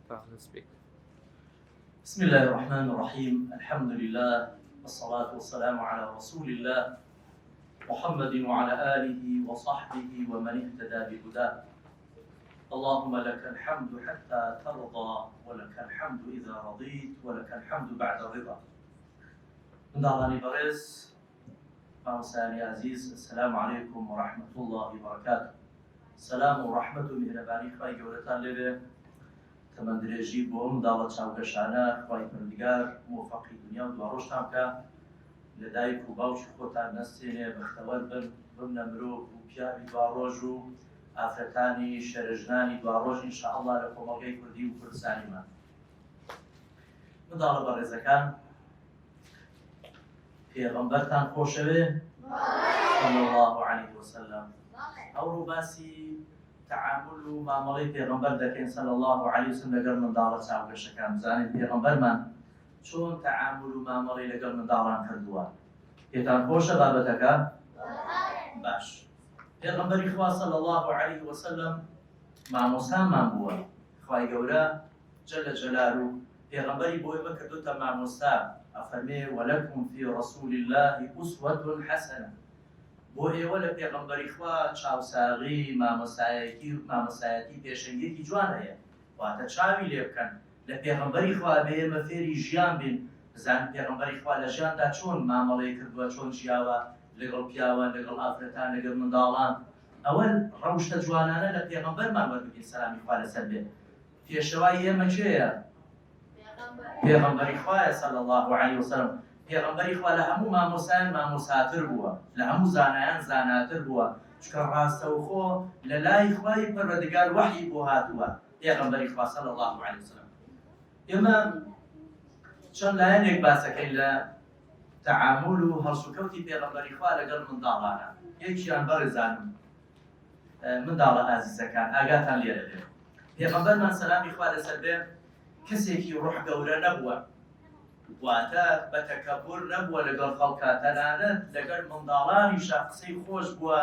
speak. بسم الله الرحمن الرحيم الحمد لله والصلاة والسلام على رسول الله محمد وعلى آله وصحبه ومن اهتدى بهداه اللهم لك الحمد حتى ترضى ولك الحمد إذا رضيت ولك الحمد بعد الرضا. من داراني بريس فانساني عزيز السلام عليكم ورحمة الله وبركاته. سلام ورحمة مهرباني خواهي قولتان لبه تمن درێژی بۆ ئەم منداڵە چاوگەشانە خوای پەروەردگار موفەقی دنیا و دواڕۆژتان بکە لە دایک و باوکی خۆتان نەستێنێ بەختەوەر بن بمنە مرۆڤ و پیاوی دواڕۆژ و ئافرەتانی شەرژنانی دواڕۆژ ئینشاءالله لە کۆمەڵگەی کوردی و کوردستانیمان. منداڵە بەڕێزەکان پێغەمبەرتان خۆشەوێ صلی الله علیه وسلم. ئەوڕۆ باسی تعامل و معاملەی پێغەمبەر دەکەین صلی الله علیه وسلم لەگەڵ منداڵە چاوگەشەکان. بزانین پێغەمبەرمان چۆن تعامل و معاملەی لەگەڵ منداڵان کردووە. پێتان خۆشە بابەتەکە؟ باش. پێغەمبەری خوا صلی الله علیه وسلم مامۆستامان بووە. خوای گەورە جەل جەلاله پێغەمبەری بۆ ئێمە کردوتە مامۆستا. ئەفەرمێ وەلەکم فی رەسوول الله ئوسوەة حەسەنە. بۆ ئێوە لە پێغەمبەری خوا چاوساغی مامۆستایەتی پێشەنگێکی جوان هەیە. واتە چاوی لێ بکەن لە پێغەمبەری خوا بێ ئێمە فێری ژیان بین. بزانین پێغەمبەری خوا لە ژیاندا چۆن مامەڵەی کردووە، چۆن ژیاوە لەگەڵ پیاوان، لەگەڵ ئافرەتان، لەگەڵ منداڵان. ئەوە ڕەوشتە جوانانە لە پێغەمبەرمان وەربگرین سەلامی خوا لەسەر بێ. پێشەوای ئێمە کێیە؟ پێغەمبەری خوایە صلی الله علیه وسلم. پێغەمبەری خوا لە هەموو مامۆسایان مامۆساتر بووە، لە هەموو زانایان زاناتر بووە، چکە ڕاستەوخۆ لە لای خوای پەروەردگار وحی بۆ هاتووە پێغەمبەری خوا صلی الله علیه وسلم. ئێمە چەند لایەنێک باسەکەین لە تعامل و هەڵسوکەوتی پێغەمبەری خوا لەگەڵ منداڵانە. یەکیان بەڕێزانم منداڵە ئازیزەکان ئاگاتان لێرە بێ. پێغەمبەرمان سەلامی خوا لەسەر بێ کەسێکی ڕوح گەورە نەبووە، واتە بە تەکەببر نەبووە لەگەڵ خەڵکە، تەنانەت لەگەڵ منداڵانیشا قسەی خۆش بووە،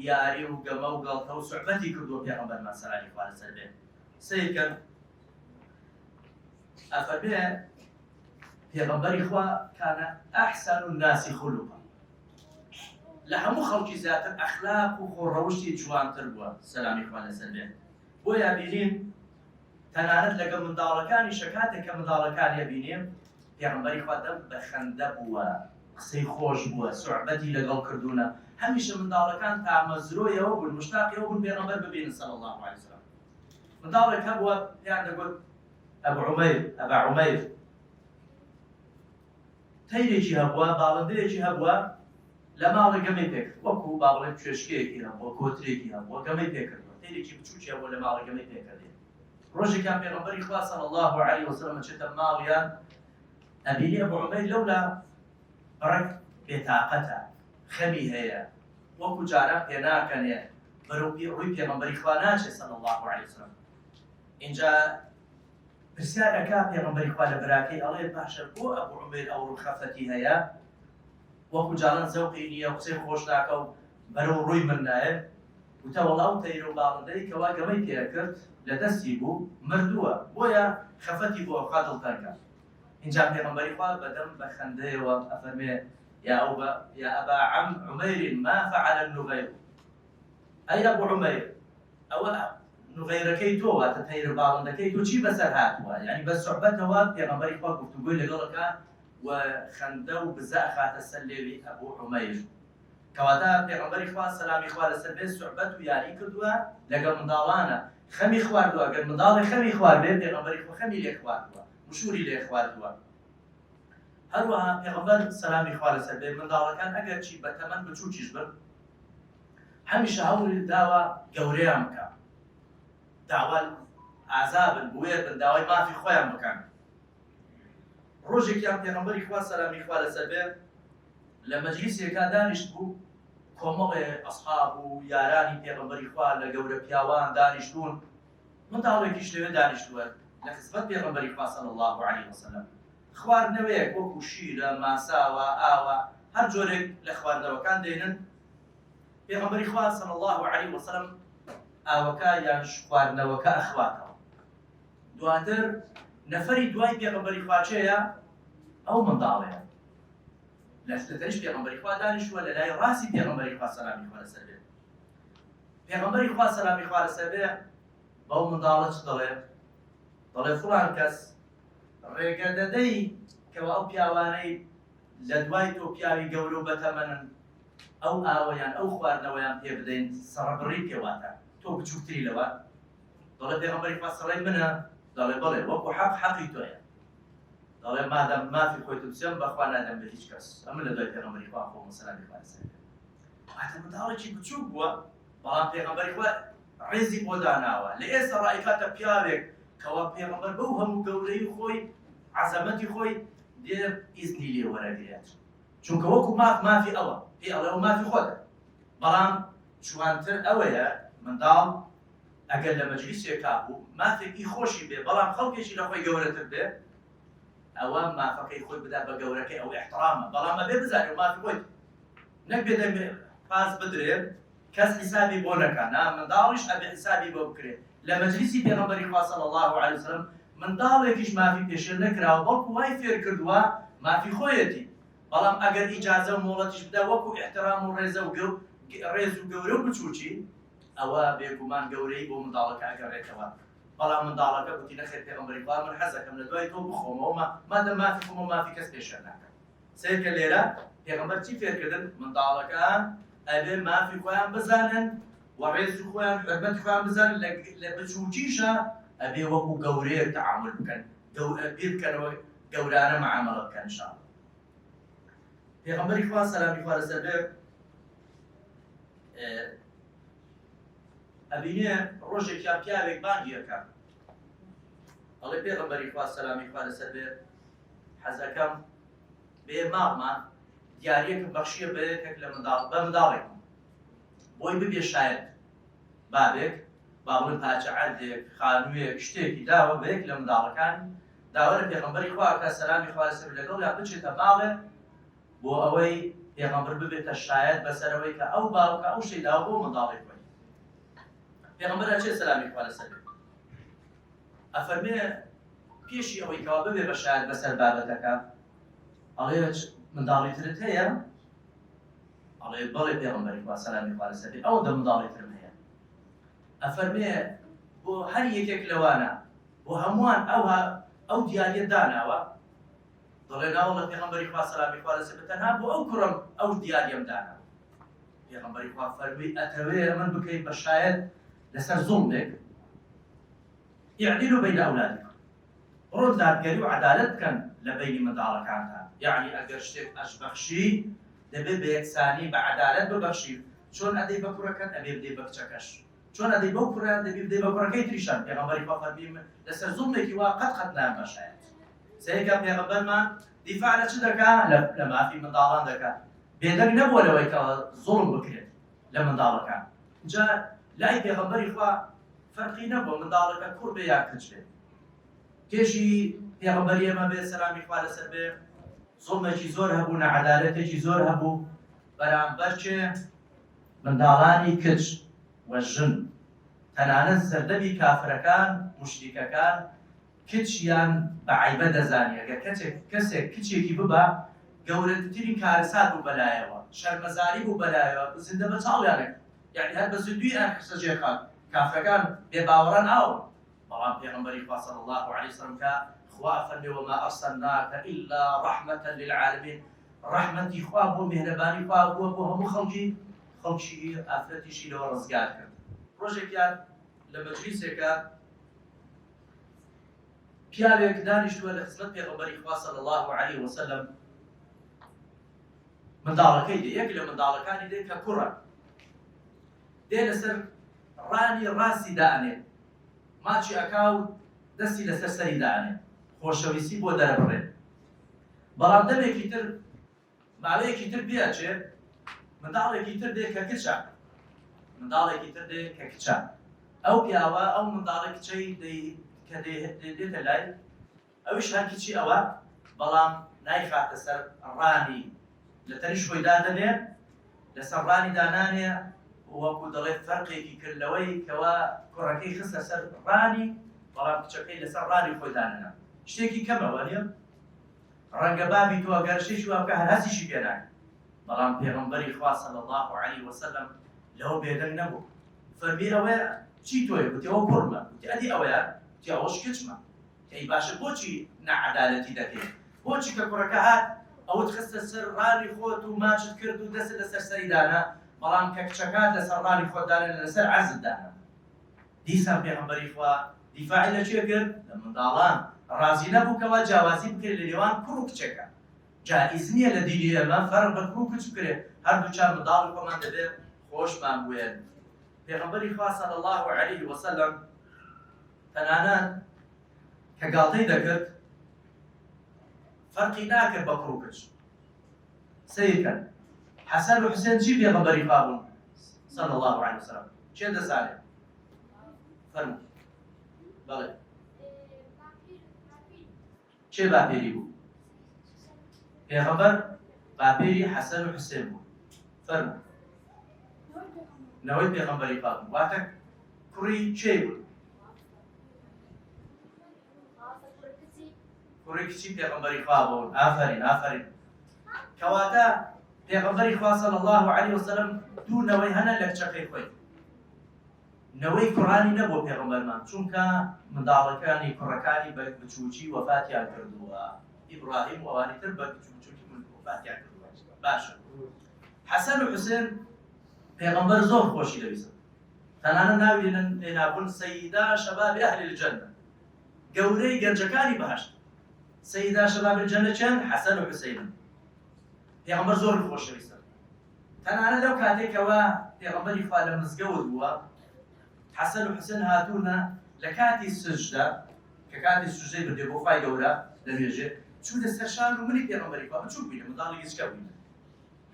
یاری و گەمە و گەڵتە و سوحبەتی کردووە پێغەمبەرمان سەلامی خوا لەسەر بێ. سەیەکەن ئەفەرمێ پێغەمبەری خوا کانە ئەحسەن الناس خولوقا، لە هەموو خەڵکی زیاتر ئەخلاق و خۆڕەوشتی جوانتر بووە سەلامی خوا لەسەر بێ. بۆیە بینین تەنانەت لەگەڵ منداڵەکانیشە کاتێک کە منداڵەکان بینیم پێغەمبەری خوا دەم بە خەندە بووە، قسەی خۆش بووە، سوحبەتی لەگەڵ کردوونە. هەمیشە منداڵەکان تامەزرۆیەوە بوون، مشتاقیەوە بوون پێغەمبەر ببینن صلی الله علیه وسلم. منداڵێک هەبووە پێیان دەگوت ئەبا عومەیر، تەیرێکی هەبووە، باڵندەیەکی هەبووە لە ماڵە گەمەی پێکرد، وەکو با بڵێم کوێشکەیەکی هەبووە، کۆترێکی هەبووە، گەمەی پێکردووە، تەیرێکی بچووکی هەبووە لە ماڵە گەمەی پێکردێ. ڕۆژێکیان پێغەمبەری خوا صلی الله علیه وسلم چێتە ماڵیان ئەبینی ئەبو عومەیر لەولا بەڕێک بێتاقەتە، خەمی هەیە، وەکو جاران پێناکەنێ، بەرەو ڕووی پێغەمبەری خوا ناچێت صلی الله علیه وسلم. اینجا پرسیار ئەکا پێغەمبەری خوا لە براکەی ئەڵێ باشە بۆ ئەبو عومەیر ئەو ڕووخەفەتی هەیە، وەکو جاران زەوقی نییە و قسەی خۆش ناکە و بەرەو ڕووی من نایە. وتە وەڵا ئەو تەیرە و باڵندەی کەوا گەمەی پێکرد لە دەستی بوو مردووە، بۆیە خەفەتی بۆ خوا دڵتەنگە. اینجا پێغەمبەری خوا بەدەم بە خەندەیەوە ئەفەرمێ یا ئەبا عومەیر ما فعل النغیر، ئەی ئەبو عومەیر ئەوە نغیرەکەی تۆ، واتە تەیرە باڵندەکەی تۆ چی بەسەر هاتووە؟ یعنی بە سوحبەتەوە پێغەمبەری خوا گفتوگۆی لەگەڵەکە و خەندە و بزە ئەخاتە سەر لێوی ئەبو عومەیر. کەواتە پێغەمبەری خوا سەلامی خوا لەسەر بێ سوحبەت و یاری کردووە لەگەڵ منداڵانە، خەمی خواردووە. ئەگەر منداڵی خەمی خوارد بێ پێغەمبەری خوا خەمی لێ خواردووە، مشوری لێ خواردووە. هەروەها پێغەمبەر سەلامی خوا لەسەر بێ منداڵەکان ئەگەر چی بە تەمەن بچووکیش بن هەمیشە هەوڵی داوە گەورەیان بکە، داوا ئازابن بوێر بن، داوای مافی خۆیان بکەن. ڕۆژێکیان پێغەمبەری خوا سەلامی خوا لەسەر بێ لە مەجلیسێکا دانیشت بوو، کۆمەڵێ ئەسحاب و یارانی پێغەمبەری خوا لە گەورە پیاوان دانیشتون، منداڵێکیش لەوێ دانیشتووە لە خزمەت پێغەمبەری خوا صلی الله علیه وسلم. خواردنەوەیەک وەکو شیرە، ماساوە، ئاوە، هەر جۆرێک لە خواردنەوەکان دێنن. پێغەمبەری خوا صلی الله علیه وسلم ئاوەکە یان خواردنەوەکە ئەخواتەوە، دواتر نەفەری دوای پێغەمبەری خوا چێیە؟ ئەو منداڵەیە. لەتەنیش پێغەمبەری خوا دانیشتووە لە لای ڕاستی پێغەمبەری خوا سەلامی خوا لەسەر بێت. پێغەمبەری خوا سەلامی خوا لەسەر بێ بەو منداڵە چ دەڵێ؟ دەڵێ فڵان کەس ڕێگە دەدەی کەوا ئەو پیاوانەی لە دوای تۆ پیاوی گەورە و بەتەمەنن ئەو ئاوەیان ئەو خواردنەوەیان پێ بدەین سەربڕی پێواتە تۆ بچووکتری لەوە؟ دەڵێ پێغەمبەری خوا سەڵەی منە؟ دەڵێ بەڵێ وەکو حەقی تۆیە. دەڵێ مادەم مافی خۆیت بچێم بەخوا نادەم بە هیچ کەس. ئەمە لە دوای پێغەمبەری خوا خۆ سەلامی خوا لەسەر بێت. واتە منداڵێکی بچووک بووە بەڵام پێغەمبەری خوا ڕێزی بۆ داناوە. لە ئێستا ڕائیکاتە پیاوێک کەوا پێغەمبەر بەو هەموو گەورەی خۆی عەزەمەتی خۆی دێ ئیزنی لێ وەرەگرێت. چونکە وەکو مافی ئەوە پێ ئەڵێ ئەو مافی خۆتە. بەڵام جوانتر ئەوەیە منداڵ ئەگەر لە مەجلیسێکا بوو مافێکی خۆشی بێ بەڵام خەڵکێکی لە خۆی گەورەتر بێ ئەوە مافەکەی خۆی بدا بە گەورەکەی ئەو احترامە. بەڵام ئەبێ بزانێ مافی خۆیت نەک بێدە پاس بدرێت کەس حسابی بۆ نەکات. منداڵیش ئەبێ حسابی بۆ بکرێت. لە مەجلیسی پێغەمبەری خوا صلی الله علیه وسلم منداڵێکیش مافی پێشێل نەکراوە بەڵکو وای فێر کردووە مافی خۆیەتی. بەڵام ئەگەر ئیجازە و مۆڵەتیش بدا وەکو احترام و ڕێزە و ڕێز و گەورە و بچووکی ئەوە بێگومان گەورەی بۆ منداڵەکە ئەگەڕێتەوە. بەڵام منداڵەکە گوتی نەخێر پێغەمبەری خوا من حەزەکەم لە دوای تۆ بخۆمەوە مادەم مافی خۆم و مافی کەس پێشێل ناکەم. سێکە لێرە پێغەمبەر چی فێرکردن؟ منداڵەکان ئەبێ مافی خۆیان بزانن و ڕێز و خۆیان حرمەتی خۆیان بزانن لە بچووکیشە ئەبێ وەکو گەورەیەک تەعامل بکەن بیر بکەنەوە گەورانە مەعامەڵە بکەن ئینشاءڵڵا. پێغەمبەری خوا سەلامی خوا لەسەر بێ ئەبینێ ڕۆژێکیان پیاوێک بانگی ئەکات ئەڵێ پێغەمبەری خوا سەلامی خوا لەسەر بێ حەزەکەم بێ ماڵمان دیارەیەکم بەخشیە بە یەکێک لە بە منداڵێک بۆی ببێ شایەت بابێک با بڵێن پاچە عەردێک خانوویەک شتێکی داوە بە یەک لە منداڵەکانی داوە لە پێغەمبەری خوا کە سەلامی خوا لەسەر بێ لەگەڵ یا بچێتە ماڵێ بۆ ئەوەی پێغەمبەر ببێتە شایەت بەسەرەوەی کە ئەو باوکە ئەو شەی داوە بۆ منداڵێک وەی. پێغەمبەر ئەچێ سەلامی خوا لەسەر بێ ئەفەرمێ پێشی ئەوەی کەوا ببێ بە شایەت بەسەر بابەتەکە ئەڵێ منداڵی ترت هەیە؟ ئەڵێ بەڵێ پێغەمبەری خوا سەلامی خوا لەسەر بێ ئەوەندە منداڵی ترم هەیە. ئەفەرمێ بۆ هەر یەکێک لەوانە بۆ هەمووان ئەو دیاریە داناوە؟ دەڵێ ناوەڵە پێغەمبەری خوا سەلامی خوا لەسەر بێ تەنها بۆ ئەو کوڕم ئەو دیاریەم داناوە. پێغەمبەری خوا فەرمووی ئەتەوێ من بکەیت بە شایەت لەسەر زوڵمێک ئیعدیلوا بەین ئەولادیکم ڕۆ دادگەری و عەدالەت بکەن لە بەینی منداڵەکانتان. یعنی ئەگەر شتێک ئەشبەخشی دەبێت بە یەکسانی بە عەدالەت ببەخشی. چۆن ئەدەی بە کوڕەکەت ئەبێ بدەی بە کچەکەش، چۆن ئەدەی بەو کوڕیان دەبێ بدەی بە کوڕەکەی تریشان. پێغەمبەری خوا فەرمووی لەسەر زوڵمێکی وا قەت نایەن بە شایەت. سەیەکە پێغەمبەرمان دیفاع لە چ دەکات؟ لە مافی منداڵان دەکات. بێدەنگ نەبووە لەوەی کە زوڵم بکرێت لە منداڵەکان. اینجا لای پێغەمبەری خوا فەرقی نەبووە منداڵەکە کوڕ بێ یا کچ بێ. کێشی پێغەمبەری ئێمە بێ سەلامی خوا لەسەر بێ زوڵمێکی زۆر هەبوو، نەعەدالەتێکی زۆر هەبوو بەرامبەر چێ منداڵانی کچ وە ژن. تەنانەت سەردەمی کافرەکان موشریکەکان کچیان بە عەیبە دەزانێ. ئەگەر کەسێک کچێکی ببە گەورەترین کارەسات بوو بەلایەوە، شەرمەزاری بوو بەلایەوە، زیندە بە چاڵیانێک یعنی هەر بە زیندوی ئەم قسەجێخان کافرەکان بێباوەڕان ئاو. بەڵام پێغەمبەری خوا صلی الله علیه وسلم کە خوا فەرمێ وما ئەرسەلناکە ئیلا ڕەحمەتەن للعالمین، ڕەحمەتی خوا بۆ مێهرەبانی خوا بووە بۆ هەموو خەڵکی ئافرەتیشی لەوە ڕزگار کرد. ڕۆژێکیان لە مەجلیسێکە پیاوێک دانیشتووە لە خزمەت پێغەمبەری خوا صلی الله علیه وسلم منداڵەکەی دێ یەک لە منداڵەکانی دێ کە کوڕە دێ لەسەر ڕانی ڕاستی دانێ ماچی ئەکاو دەستی لەسەر سەری دانێ خۆشەویستی بۆ دەرەبڕێ. بەڵام دەمێکی تر ماوەیەکی تر بێچێ منداڵێکی تر دێ کە کچە منداڵێکی تر دێ کە کچە ئەو پیاوە ئەو منداڵە کچەی کە دێتە لای ئەویش هەر کچی ئەوە بەڵام نایخاتە سەر ڕانی لە تەنیش خۆی دادەنێ لەسەر ڕانی دانانێ وەکو دەڵێ فەرقێکی کردلەوەی کەوا کوڕەکەی خستە سەر ڕانی بەڵام کچەکەی لەسەر ڕانی خۆی دانەنا شتێکی کەمەوە نیە ڕەنگە بابی تۆ ئەگەر شتێکی وا بکە هەر هەستیشی پێ ناکە بەڵام پێغەمبەری خوا صلی الله علیه وسلم لەوە بێدەنگ نەبوو فەرمی ئەوەیە چی تۆیە گوتی ئەوە کوڕمە گوتی ئەدی ئەوەیە گوتی ئەوەش کچمە کەی باشە بۆچی نەعەدالەتی دەکەیت بۆچی کە کوڕەکە هات ئەوت خستە سەر ڕانی خۆت و ماچت کرد و دەست لەسەر سەری دانا بەڵام کە کچەکات لەسەر ڕانی خۆت دانێ لەسەر عەرزت دانا دیسان پێغەمبەری خوا دیفاعی لە چێ کرد لە منداڵان ڕازی نەبوو کەوا جیاوازی بکرێت لە نێوان کوڕ و کچەکە جائز نییە لە دینی ئێمە فەرق بە کوڕ و کچ بکرێت هەردوو چار منداڵی خۆمان دەبێت خۆشمان بوێن پێغەمبەری خوا صلی الله علیه وسلم تەنانەت کە گاڵتەی دەکرد فەرقی ناکرد بە کوڕ و کچ سیرکەن حەسەن و حوسێن چی پێغەمبەری خوا بوون صلی الله علیه وسلم چێ دەزانێ فەرموو بەڵێ چێ باپێری بوو پێغەمبەر باپێری حەسەن و حوسێن بوو فەرموو نەوەی پێغەمبەری خوا بوو واتە کوڕی چێ بوو کوڕی کچی پێغەمبەری خوا بوون ئافەرین ئافەرین کەواتە پێغەمبەری خوا صلی الله علیه وسلم دوو نەوەی هەنە لە کچەکەی خۆی نەوەی کوڕانی نەبوو پێغەمبەرمان چونکە منداڵەکانی کوڕەکانی بە بچووکی وەفاتیان کردووە ئیبراهیم و ئەوانی تر بە بچووکی وەفاتیان کردووە باشە حەسەن و حوسێن پێغەمبەر زۆر خۆشی دەویست تەنانەت ناوی لێنابوون سەیدا شەبابی ئەهلی الجەنە گەورەی گەنجەکانی بەهەشت سەیدا شەبابی الجەنە چەند حەسەن و حوسێنن پێغەمبەر زۆر خۆشەویستە تەنانەت لەو کاتێکەوە پێغەمبەری خوا لە مزگەوت بووە حەسەن و حوسێن هاتوونە لە کاتی سجدە کە کاتی سجدەی بردێ بۆ خوای گەورە لە نوێژێ چوونە سەر شان و منی پێغەمبەری خوا بچووک بووینە منداڵی گچکە بووینە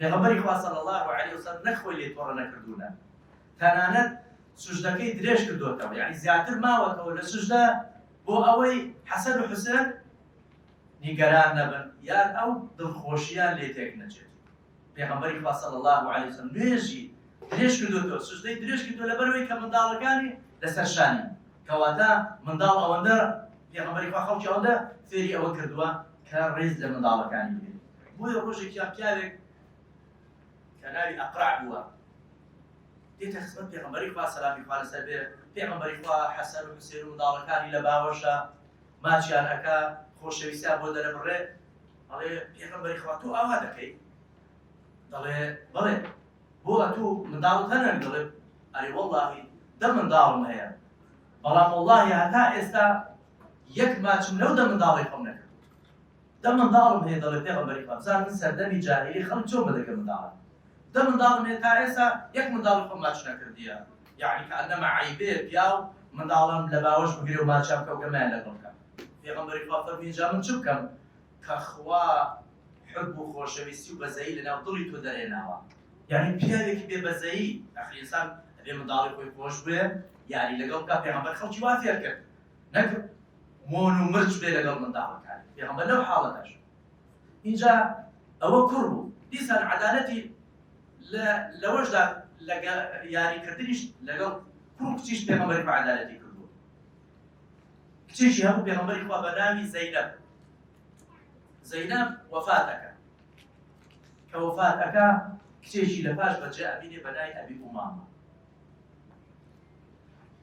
پێغەمبەری خوا صلی الله علیه وسلم نەخۆی لێ تۆڕە نەکردوونە تەنانەت سجدەکەی درێژ کردوتەوە یعنی زیاتر ماوەتەوە لە سجدە بۆ ئەوەی حەسەن و حوسێن نیگەران نەبن یان ئەو دڵخۆشییان لێ تێک نەچێت پێغەمبەری خوا صلی الله علیه وسلم نوێژی درێژ کردوتەوە سجدەی درێژ کردووە لەبەرەوەی کە منداڵەکانی لەسەر شانی کەواتە منداڵ ئەوەندە پێغەمبەری خوا خەڵکی ئەوەندە فێری ئەوە کردووە کە ڕێز لە منداڵەکانی بێت بۆیە ڕۆژێکیان پیاوێک کە ناوی ئەقرع بووە دێتە خزمەت پێغەمبەری خوا سەلامی خوا لەسەر بێ پێغەمبەری خوا حەسەن و حوسێن و منداڵەکانی لە باوەشە ماچیان ئەکا خۆشەویستیان بۆ دەرەبڕێ ئەڵێ پێغەمبەری خوا تۆ ئاوا دەکەی دەڵێ بەڵێ بۆ تۆ منداڵت هەنە دەڵێ ئەرێ وەڵڵاهی دە منداڵم هەیە بەڵام وەڵڵاهی هەتا ئێستا یەک ماچم لەو دە منداڵی خۆم نەکرد دە منداڵم هەیە دەڵێ پێغەمبەری خوا بزان من سەردەمی جاهیلی خەڵک چۆن بەدەکە منداڵم دە منداڵم هەیە تا ئێستا یەک منداڵی خۆم ماچ نەکردیە یعنی کە ئەنەما عیبێ پیاو منداڵم لە باوەش بگرێ و ماچام بکە و گەمەیان لەگەڵ بکەم پێغەمبەری خوا فەرمی جا من چ بکەم کە خوا حب و خۆشەویستی و بەزەیی لەناو دڵی تۆ دەرێناوە یعنی پیاوێکی بێ بەزەیی ئەخی ئینسان ئەبێ منداڵی خۆی خۆش بێ یاری لەگەڵ بکە پێغەمبەر خەڵکی وا فێر کرد نەکرد مۆن و مرج بێ لەگەڵ منداڵەکانی پێغەمبەر لەو حاڵەتەش اینجا ئەوە کوڕ بوو دیسان عەدالەتی لەوەشدا یاریکردنیش لەگەڵ کوڕ و کچیش پێغەمبەری خوا عەدالەتی کردووە کچێکی هەبوو پێغەمبەری خوا بە ناوی زەینەب زەینەب وەفاتەکە کە وەفاتەکە کچێکی لە پاش بەجێ ئەبینێ بە ناوی ئەبی ئومامە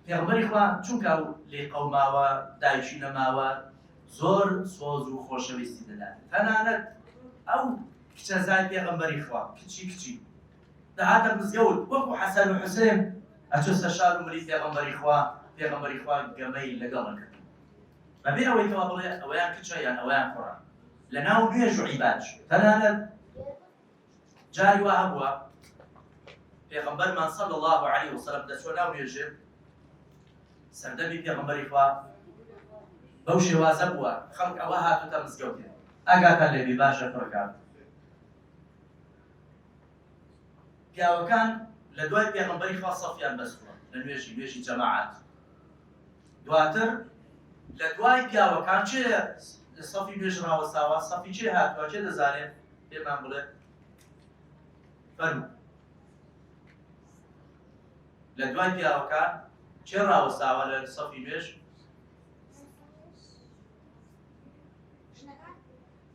پێغەمبەری خوا چونکە لێ قەوماوە دایکی نەماوە زۆر سۆز و خۆشەویستی دەدات تەنانەت ئەو کچە زای پێغەمبەری خوا کچی دەهاتە مزگەوت وەکو حەسەن و حوسێن ئەچۆ سەر شار و مری پێغەمبەری خوا گەمەی لەگەڵ کرد بەبێ ئەوەی کەوا بڵێ ئەوەیان کچە یان ئەوەیان کوڕە لە ناو نوێژ و عیبادەش تەنانەت جاری وا هەبووە پێغەمبەرمان صلی الله علیه وسلم دەچۆ ناو نوێژێ سەردەمی پێغەمبەری خوا بەو شێوازە بووە خەڵک ئەوە هاتوتە مزگەوتێ ئاگاتان لێبی باشە کوڕەکان پیاوەکان لە دوای پێغەمبەری خوا سەفیان بەستووە لە نوێژی جەماعەت دواتر لە دوای پیاوەکان چێ لە سەفی نوێژ ڕاوەستاوە سەفی چێ هاتووە چێ دەزانێت پێمان بڵێ فەرموو لە دوای پیاوەکان چێ ڕاوەستاوە لە سەفی نوێژ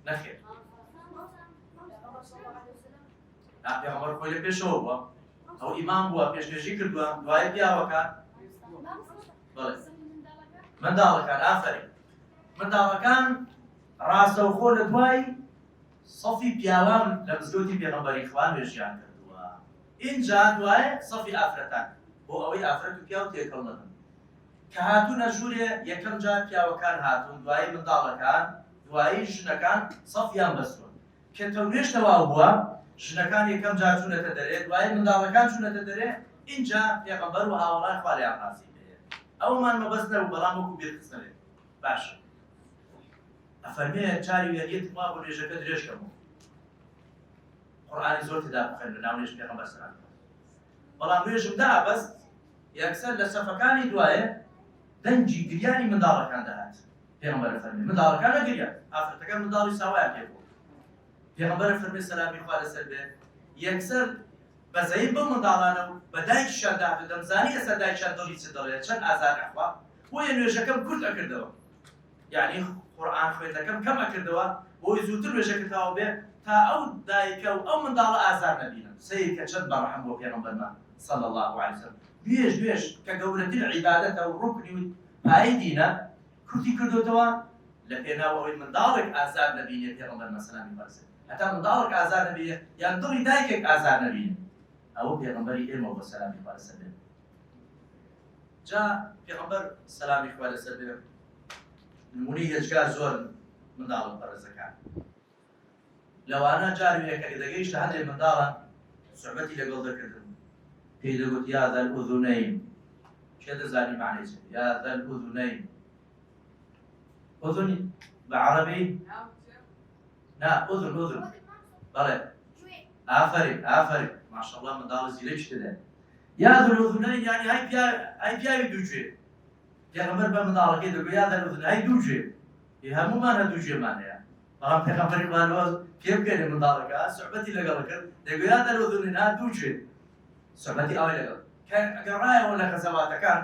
نەخێر پێغەمبەر خۆی لە پێشەوە بووە ئەو ئیمام بووە پێشنێژی کردووە دوایە پیاوەکان بەڵێ منداڵەکان ئافرین منداڵەکان ڕاستەوخۆ لە دوای سەفی پیاوان لە مزگەوتی پێغەمبەری خوا نوێژیان کردووە اینجا دوایە سەفی ئافرەتان بۆ ئەوەی ئافرەت و پیاو تێکەڵ نەبن کە هاتوونە ژوورێ یەکەم جار پیاوەکان هاتوون دوایی منداڵەکان دوایی ژنەکان سەفیان بەستوون کە تەونێش تەواو بووە ژنەکان یەکەم جار چوونەتە دەرێ دوایی منداڵەکان چوونەتە دەرێ اینجا پێغەمبەر و هاوڵان خوا لێیان ڕازی بێ ئەومان مەبەست نەبوو بەڵام وەکو بیرخستنێ باشە ئەفەرمێ جاری وێریەت وا بۆ نوێژەکە درێژکەمەوە قورئانی زۆر تێدا بخوێن لە ناو نوێژ پێغەمبەر سەلام بەڵام نوێژم دا بەست یەکسەر لە سەفەکانی دوایە دەنگی گریانی منداڵەکان دەهات پێغەمبەر فەرمێ منداڵەکان نەگریا ئافرەتەکان منداڵی ساوایان پێ بوو پێغەمبەر فەرمێ سەلامی خوا لەسەر بێ یەکسەر بەزەی بەو منداڵانە و بە دایکیشان داهاتوو دەمزانی ئێستا دایکیان دڵی چ دەڵێت چەند ئازار ئەخوا بۆیە نوێژەکەم کورت ئەکردەوە یعنی قورئان خوێندنەکەم کەم ئەکردەوە بۆی زووتر نوێژەکە تەواو بێ تا ئەو دایکە و ئەو منداڵە ئازار نەبینن سەیر کە چەند بەڕەحم بۆ پێغەمبەرمان صلی الله عليه وسلم نوێژ کە گەورەترین عیبادەتە و ڕوکنی و پایەی دینە کورتی کردوتەوە لە پێناو ئەوەی منداڵێک ئازار نەبینێت پێغەمبەر سەلامی بەرزێ هەتا منداڵێک ئازار نەبینێت یان دڵی دایکێک ئازار نەبینێت ئەوە پێغەمبەری ئێمە بە سەلامی خوا لەسەر بێ جا پێغەمبەر سەلامی خوا لەسەر بێ نمونەی هێچگار زۆر منداڵن بەڕێزەکان لەوانە جارویەکە کە دەگەیشتە هەندێک منداڵان سوحبەتی لەگەڵ دەکردن پێی دەگوت یا ذا الأذنين چێ دەزانی معنی چێ یا ذا الأذنين أذن بەعەرەبی نا أذن بەڵێ ئافەرین ماشەڵڵا منداڵ زیرەی شتێ یا ذا الأذنين یعنی هەی پیاوی دووجێ پێغەمبەر بە منداڵەکەی دەگوت یا ذا الأذنين هەی دووجێ هەموومان هە دووجێمان هەیە بەڵام پێغەمبەری خوانەوە پێ بکەنێ منداڵەکە سوحبەتی لەگەڵ کرد دەگوت یا ذا الأذنين ها دووجێ سوحبەتی ئەوەی لەگەڵ کە گەڕایەوە لە غەزەواتەکان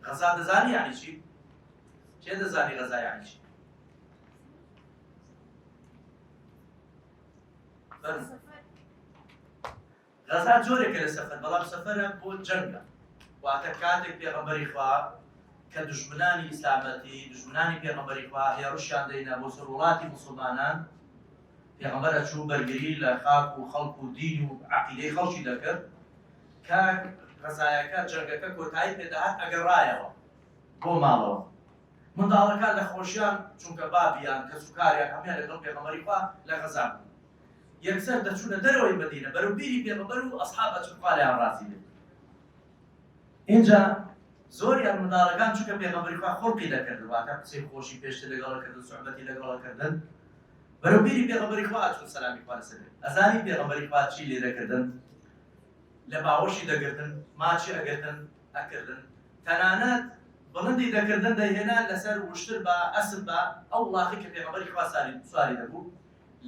غەزا دەزانی یعنی چی؟ چێ دەزانی غەزا یعنی چی؟ غەزا جۆرێکە لە سەفەر بەڵام سەفەرە بۆ جەنگە واتە کاتێک پێغەمبەری خوا کە دژمنانی ئیسلامەتی دژمنانی پێغەمبەری خوا هێڕشیان دەینە بۆ سەر وڵاتی موسڵمانان پێغەمبەر ئەچوو بەرگری لە خاک و خەڵک و دین و عەقیدەی خەڵکی دەکرد کە غەزایەکە جەنگەکە کۆتایی پێدەهات ئەگەڕایەوە بۆ ماڵەوە منداڵەکان لە خۆشیان چونکە بابیان کە سوکاریان هەمیان لەگەڵ پێغەمبەری خوا لە غەزا بوون یەکسەر دەچوونە دەرەوەی مەدینە بەرەو بیری پێغەمبەر و ئەسحاب ئەچوون خوا لێیان ڕازی بێت اینجا زۆریان منداڵەکان چونکە پێغەمبەری خوا خۆڵقی دەکردن واتە قسەی خۆشی پێشتر لەگەڵەکردن سوحبەتی لەگەڵەکردن بەرەو بیری پێغەمبەری خوا ئەچوون سەلامی خوا لەسەر بێت ئەزانی پێغەمبەری خوا چی لێ دەکردن لە باوەشی دەگرتن ماچی ئەکردن تەنانەت بڵندی دەکردن دەیهێنا لەسەر وشتر بە ئەسب بە ئەو وڵاقی کە پێغەمبەری خوا سواری دەبوو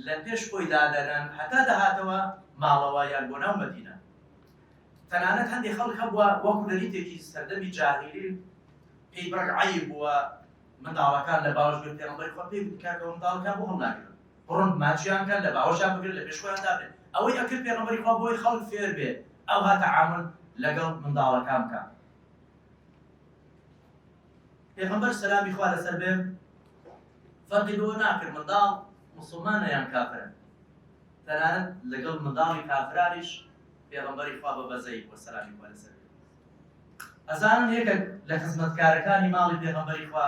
لە پێش خۆی دادەنان هەتا دەهاتەوە ماڵەوە یان بۆ ناو مەدینە تەنانەت هەندێک خەڵک هەبووە وەکو لەریتێکی سەردەمی جاهیلی پێی بڕک عەیب بووە منداڵەکان لە باوەش بێت پێغەمبەری خوا پێی وتی کاکە منداڵەکان بۆ هەڵناگرن بڕۆن ماچیان کەن لە باوەشیان بگرن لە پێش خۆیان دابێت ئەوەی ئەکرد پێغەمبەری خوا بۆی خەڵک فێر بێت ئەو ها تەعامل لەگەڵ منداڵەکان بکە پێغەمبەر سەلامی خوا لەسەر بێ فەرقی بەوە ناکرد منداڵ موسڵمانە یان کافرە تەنانەت لەگەڵ منداڵی کافرانیش پێغەمبەری خوا بە بەزەی بۆ سەلامی خوا لەسەر بێ ئەزانن یەکێک لە خزمەتکارەکانی ماڵی پێغەمبەری خوا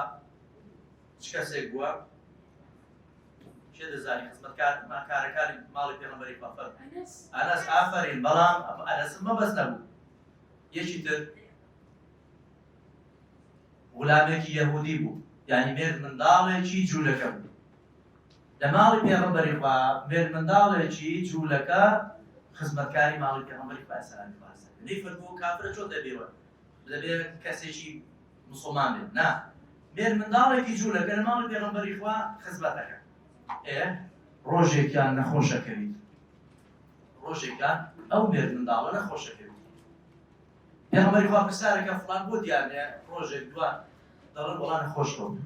چ کەسێک بووە چێ دەزانی خزمەتکارەکانی ماڵی پێغەمبەری خوا فەرق ئەنەس ئافەرین بەڵام ئەنەسم مەبەست نەبوو یەکی تر غولامێکی یەهودی بوو یعنی مێرد منداڵێکی جوولەکە بوو لە ماڵی پێغەمبەری خوا مێرد منداڵێکی جوولەکە خزمەتکاری ماڵی پێغەمبەری خوا سەلامی خوا لەسەر بێ نەی فەرموو کافرە چۆن دەبێوە دەبێت کەسێکی موسڵمان بێت نا مێرد منداڵێکی جوولەکە لە ماڵی پێغەمبەری خوا خزمەتەکە ڕۆژێکیان نەخۆشەکەویت ڕۆژێکیان ئەو مێرد منداڵە نەخۆشەکەویت پێغەمبەری خوا پرسیارەکە فڵان بۆ دیارنێ ڕۆژێک دوان دەڵێن وەڵا نەخۆش بوو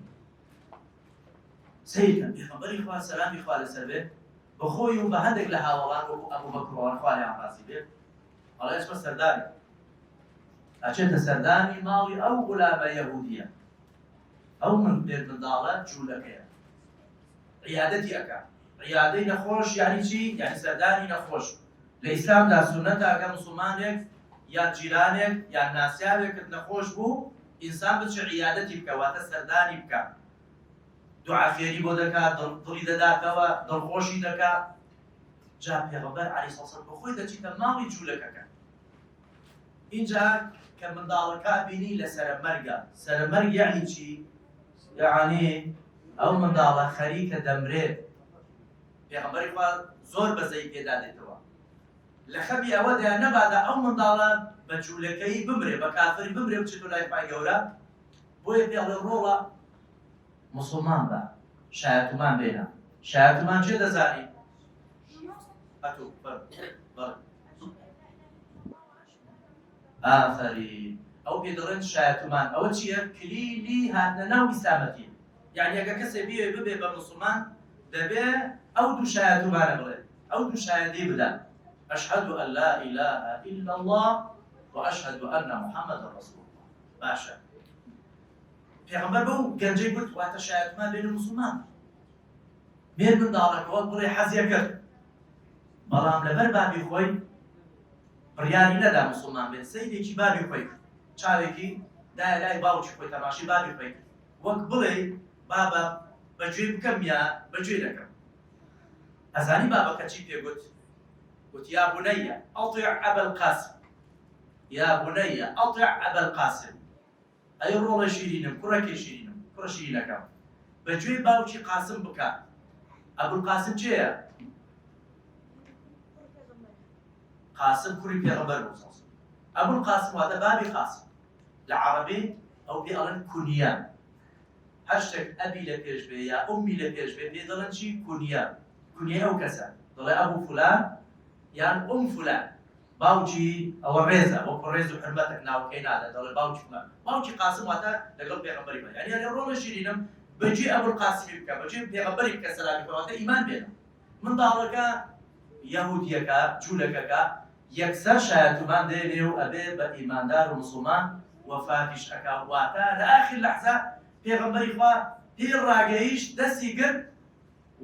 سیرکەن پێغەمبەری خوا سەلامی خوا لەسەر بێت بەخۆی و بە هەندێک لە هاوڵان وەکو ئەبوو بەکر ڕەضیەڵڵاهو خوا لێیان ڕازی بێت ئەڵێ ئەچمە سەردانی ئەچێتە سەردانی ماڵی ئەو غولامە یەهودیە ئەو منداڵە جوولەکەیە عیادەتی ئەکا عیادەی نەخۆش یعنی چی؟ یعنی سەردانی نەخۆش لە ئیسلامدا سونەتە ئەگەر موسڵمانێک یان جیرانێک یان ناسیاوێکت نەخۆش بوو ئینسان بچێ عیادەتی بکە واتە سەردانی بکە دوعافێری بۆ دەکات دڵی دەداتەوە دڵخۆشی دەکات جا پێغەمبەر عەلەیهی سەڵام بەخۆی دەچیتە ماڵی جوولەکەکە اینجا کە منداڵەکە بینی لە سەرمەرگە سەرمەرگ یعنی چی؟ یعنی ئەو منداڵە خەریکە دەمرێت پێغەمبەری خوا زۆر بەزەی پێدا دێتەوە لە خەبی ئەوەدا نەبادا ئەو منداڵە بە جوولەکەی بمرێ بە کافری بمرێ بچێتۆ لای پای گەورە بۆیە پێڵێ ڕۆڵە مسلمان بە شایەتومان بێنە شایەتومان چێ دەزانی؟ ئەتوو ئافەرین ئەو پێ دەڵێن شایەتومان ئەوە چییە؟ کلیلی هاتنە ناو ئیسلامەتی یعنی ئەگە کەسێ بێ ببێ بە مسلمان دەبێ ئەو دوو شایەتومانە بڵێ ئەو دوو شایەتی بدە أشهد أن لا إله إلا الله وأشهد أن محمد رسول الله باشا پێغەمبەر بەو گەنجەی گوت واتە شایەتومان بێنە موسڵمان مێر منداڵەکەوە بڵێ حەزیە کرد بەڵام لەبەر بابی خۆی بڕیاری نەدا موسڵمان بێت سەیدێکی بابی خۆی کرد چاوێکی دایە لای باوکی خۆی تەماشی بابی خۆی کرد وەک بڵێ بابە بەگوێ بکەم یا بەگوێ دەکەم ئەزانی بابەکە چی پێگوت قلت يا بني أطع أبا القاسم يا بني أطع أبا القاسم أي رول شيرينم كرك شيرينم كر شيرينك بجوي باوشي قاسم بكا أبو القاسم جاء قاسم كري بيغمبر مصاص أبو القاسم هذا بابي قاسم العربي أو بيقولن كنيا هاشتك أبي لبيش بي يا أمي لبيش بي بيقولن شي كنيا كنيا أو كسا ضل أبو فلان یان فلان باوکی ئەوە ڕێزە وەکو ڕێز و حرمەتێک ناوکەی نادە دەڵێ باوکی فلان باوکی قاسم واتە لەگەڵ پێغەمبەری بە یعنی ڕۆڵە شیرینم بەجێ ئەبول قاسمی بکە بەجێ پێغەمبەری بکە سەلامی خوا واتە ئیمان بێنە منداڵەکە یەهودیەکە جوولەکەکە یەکسەر شایەتومان دێنێ و ئەبێ بە ئیماندار و موسڵمان وەفاتیش ئەکا واتە لە ئاخر لەحزە پێغەمبەری خوا پێی ڕاگەیشت دەستی گرت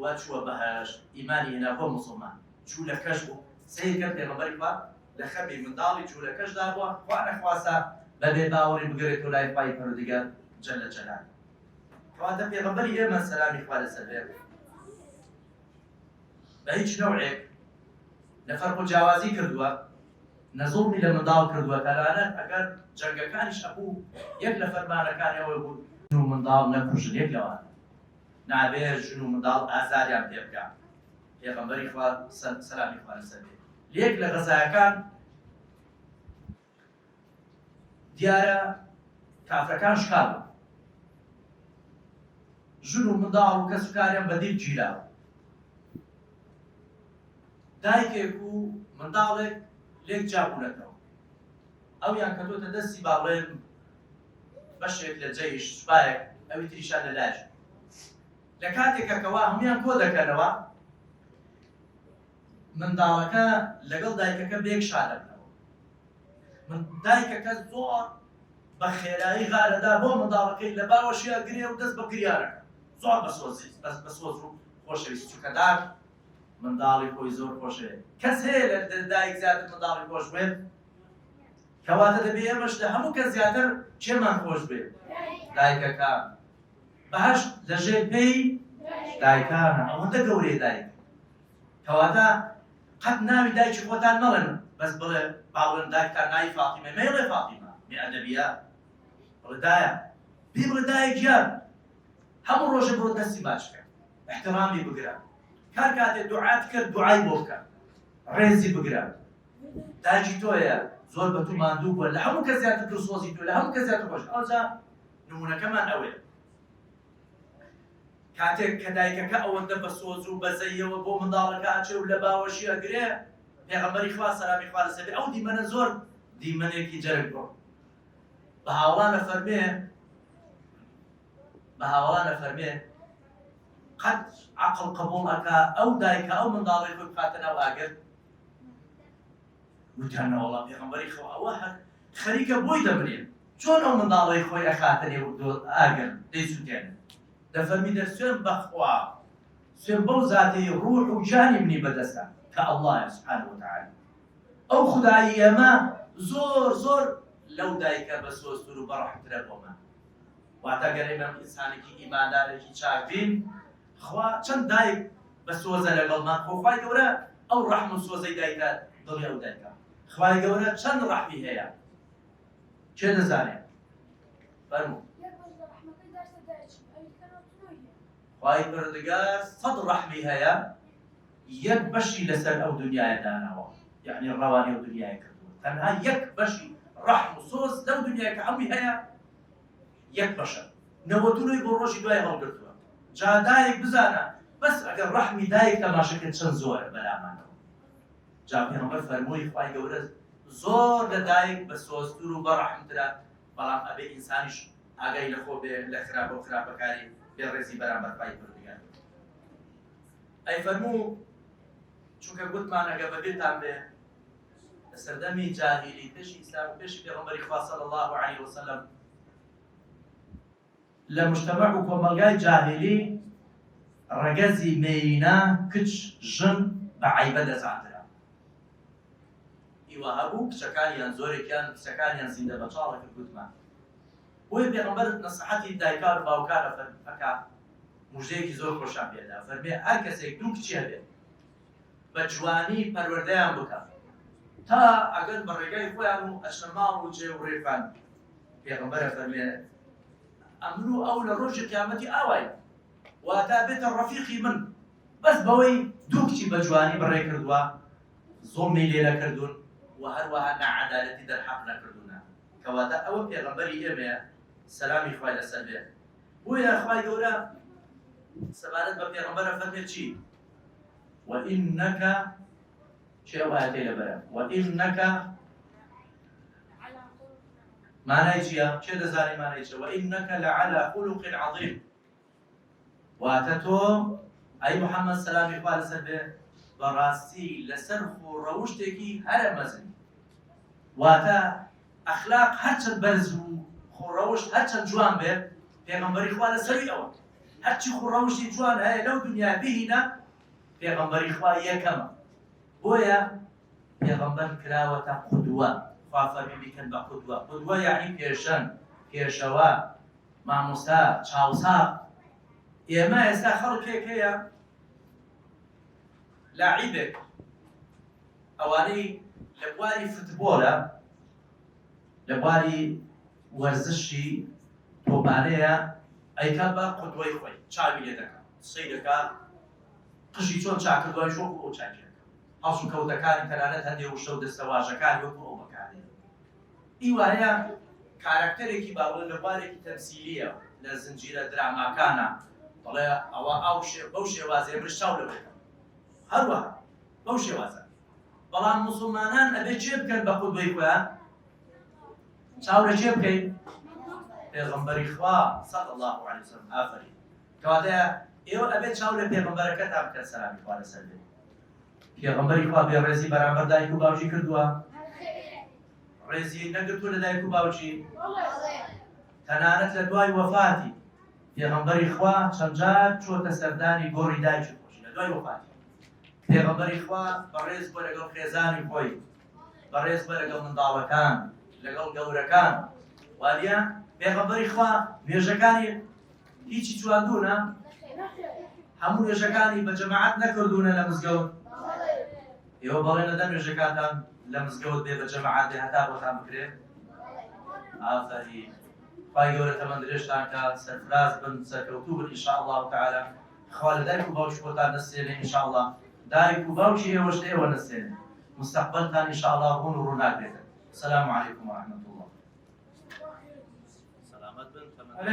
وا چووە بەهەشت ئیمانی هێنا بۆ موسڵمان جوولەکەش بوو سیرکە پێغەمبەری خوا لە خەبی منداڵی جوولەکەشدا بووە خوا نەخواسە بەبێ باوەڕی بگرێتەوە لای پای پەروەردگار جەلە جەلاله کەواتە پێغەمبەری ئێمە سەلامی خوا لەسەر بێ بە هیچ نەوعێک لە فەرق و جیاوازی کردووە نەزوڵمی لە منداڵ کردووە تەنانەت ئەگەر جەنگەکانیش هەبوو یەک لە فەرمانەکانی ئەوەی بوو ژن و منداڵ نەکوژن یەک لەوانە نابێت ژن و منداڵ ئازاریان پێ بکات پێغەمبەری خوا سەلامی خوا لەسەر بێ لێک لە غەزایەکان دیارە کافرەکان شکال بوون ژن و منداڵ و کەس و کاریان بەدیب گیراوە دایکێک و منداڵێک لێک جابوونەتەوە ئەویان کەدۆتە دەستی باڵێن بەشێک لە جەیش سوپایەک ئەوی تریشان لە لاژ لە کاتێکە کەوا هەمویان کۆ دەکەنەوە منداڵەکە لەگەڵ دایکەکە بێک شادەکەنەوە دایکەکە زۆر بە خێرایی غارەدا بۆ منداڵەکەی لە باوەشیە گرێ و دەست بە گریانەکە زۆر بە سۆز و خۆشەویست چووکەدار منداڵی خۆی زۆر خۆشەوێ کەس هەیە لە دایک زیاتر منداڵی خۆش بێت کەواتە دەبێ ئێمەش لە هەموو کەس زیاتر چێمان خۆش بێت دایکەکان بەهەشت لەژێر پێی دایکانە ئەوەندە گەورەی دایک کەواتە قەت ناوی دایکی خۆتان مەڵێن بەس بڵێ باڵێن دایکتان ناوی فاتیمە مەیڵێ فاتیمە بێئەدەبیە بڵێ دایە پێی بڵێ دایک گیان هەموو ڕۆژە بۆ دەستی باشکە احترامی بگرە کار کاتێ دوعات کرد دوعای بۆ بکە ڕێزی بگرە دایکی تۆیە زۆر بە تو ماندوو بووە لە هەموو کەس زیاتر دڵسۆزی تۆ لە هەموو کەس زیاتر خۆش ئەوجا نمونەکەمان ئەوەیە کاتێک کە دایکەکە ئەوەندە بە سۆز و بەزەیەوە بۆ منداڵەکە ئاچێ و لە باوەشی ئەگرێ پێغەمبەری خوا سەلامی خوا لەسەر بێ ئەو دیمەنە زۆر دیمەنێکی جەرگ بوو بە هاوڵانە فەرمێ قد عقل قبولك أو دايك أو من دارك بقاتنا أو آجر وتانا والله بيغمبري خوا واحد خريكة بوي دمرين شون أو من دارك خوي أخاتني ودو آجر ليسو تاني دفرمي در سوين بخوا سوين بو ذاتي روح وجاني مني بدسا كالله سبحانه وتعالى أو خدايا ما زور لو دايك بس وسترو برحمة ربما واتەگەر ئێمە ئینسانێکی ئیماندارێکی چاک بین خوا چەند دایک بە سۆزە لەگەڵمان خۆخوای گەورە ئەو ڕەحم و سۆزەی دایکە دڵی ئەو دایکە خوای گەورە چەند ڕەحمی هەیە کێ دەزانێت فەرموو خوای پەروەردگار سەد ڕەحمی هەیە یەک بەشی لەسەر ئەو دنیایە داناوە یعنی ڕەوانی ئەو دنیای کردووە تەنها یەک بەشی ڕەحم و سۆز لەو دنیای کە هەمووی هەیە یەک بەشە نەوەتونەی بۆ ڕۆژی دوای هەڵگرتووە جا دایک بزانە بەس ئەگەر ڕەحمی دایک تەماشەکە چەند زۆرە بەلامانەوە جا پێغەمبەر فەرمووی خوای گەورە زۆر لە دایک بە سۆزتر و بەڕەحمترە بەڵام ئەبێ ئینسانیش ئاگای لەخۆ بێ لە خراپە و خراپەکاری بێڕێزی بەرامبەر خوای پەروەردگار ئەی فەرموو چونکە گوتمان ئەگە بەبێتان بێ لە سەردەمی جاهیلی پێشی ئیسلام و پێشی پێغەمبەری خوا صلی الله علیه وسلم لمجتمع و کۆمەلگای جاهلی ڕەگەزی مێینا کچ ژن بە عیبە دەزانرا ئیوە هەبوو کچەکانیان زۆرێکیان کچەکانیان زیندە بەچاڵەکە گوتمان بۆیە پێغەمبەر نەسیحەتی دایکان و باوکانە فەرمەکە موژەیەکی زۆر خۆشیان پێدا فەرمێ هەر کەسێک دوو کچی هەبێت بە جوانی پەروەردەیان بکە تا ئەگەر بە ڕێگای خۆیان و ئەچنە ماڵ و جێ و ڕێفان پێغەمبەرە فەرمێ ئەمن و ئەو لە ڕۆژی قیامەتی ئاوای واتا بێتە ڕەفیقی من بەس بەوەی دوو کچی بە جوانی بڕێ کردووە زۆمی لێرە کردوون و هەروەها نەعەدالەتی دەرحەق نەکردوونە کەواتە ئەوە پێغەمبەری ئێمەیە سەلامی خوای لەسەر بێ بۆیە خوای گەورە سەبارەت بە پێغەمبەرە فەرمێ چی وئینەک چی ئەو ئاەتەی لەبەرە وئینەک معنای چییە؟ چێ دەزانی معنای چییە؟ وئینەکە لەعەلا خولوق عەظیم واتە تۆ ئەی محەممەد سەلامی خوا لەسەر بێ بەڕاستی لەسەر خۆڕەوشتێکی هەرە مەزن واتە ئەخلاق هەرچەند بەرز و خۆڕەوشت هەرچەند جوان بێت پێغەمبەری خوا لەسەری ئەوە هەرچی خۆڕەوشتی جوان هەیە لەو دنیا بهینە پێغەمبەری خوا یەکەمە بۆیە پێغەمبەر کراوەتە قودوە خوا فەرمی بیکەن بە قودوە قودوە یعنی پێشەن پێشەوە مامۆستا چاوساق ئێمە ئێستا خەڵکێک هەیە لاعیبێک ئەوانەی لە بواری فوتبۆلە لە بواری وەرزشی تۆپانەیە ئەیکا بە قودوەی خۆی چاوی لێ دەکات سەی دەکات قژی چۆن چاکردوای شۆک و ئەو چاکێک هەڵس و کەوتەکانی تەنانەت هەندێک وشە و دەستەواژەکانی وەکو ئەو بەکارێن ئیوانەیە کارکتەرێکی باوە لە بوارێکی تەمسیلیە لە زنجیرە دراماکانە بەڵێ ئەوە بەو شێوازەیە مرش چاو لەوێتە هەروەها بەو شێوازە بەڵام موسڵمانان ئەبێ چێ بکەن بە قودوەی خۆیان چاو لە چێ بکەین پێغەمبەری خوا صلی الله علیه وسلم ئافرین کەواتە ئێوە ئەبێ چاو لە پێغەمبەرەکەتان بکەن سەلامی خوا لەسەر بێت پێغەمبەری خوا بێڕێزی بەرامبەر دایک و باوکی کردووە ڕێزی نەگرتووە لە دایک و باوکی تەنانەت لە دوای وەفاتی پێغەمبەری خوا چەند جار چۆتە سەردانی گۆڕی دایکی خۆشی لە دوای وەفاتی پێغەمبەری خوا بەڕێز بۆ لەگەڵ خێزانی خۆی بەڕێز بۆ لەگەڵ منداڵەکان لەگەڵ گەورەکان واریە پێغەمبەری خوا نوێژەکانی هیچی چواندوونە هەموو نوێژەکانی بە جەماعەت نەکردوونە لە مزگەوت ئێوە بەڵێنە دە نوێژەکانتان لە مزگەوت بێ بە جەماعەت بێ هەتا بۆتان بکرێت ئافەرین خوای گەورە تەمەند درێژتان کات سەرفراز بن سەرکەوتوو بن ئینشاءالله تعالی خوا لە دایک و باوکی خۆتان نەسێنێ ئینشاءالله دایک و باوکی ئێوەش ئێوە نەسێنێ مستەقبەلتان ئینشاءالله ڕوون و ڕووناک بێتن السلام عەلەیکوم وەرەحمەتوڵڵاه